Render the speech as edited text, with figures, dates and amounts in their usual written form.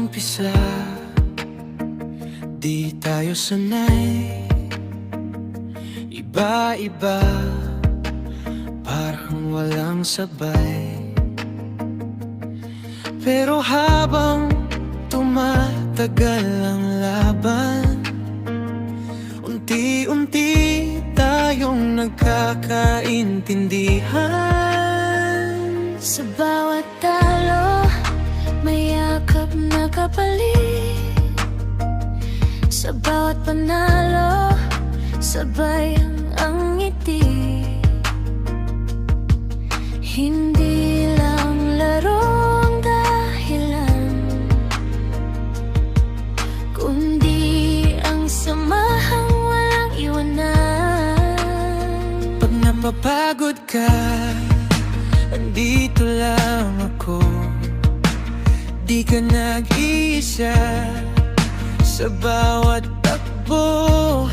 umpisa, di tayo sanay. Iba-iba, parang walang sabay. Pero habang tumatagal ang laban, unti-unti tayong nagkakaintindihan. Sa bawat talo, may yakap na kapalit. Sa bawat panalo, sabay ang ngiti. Hindi lang laro ang dahilan, kundi ang samahang walang iwanan. Pag napapagod ka, andito lang ako. Di ka nag-iisa sa bawat takbo.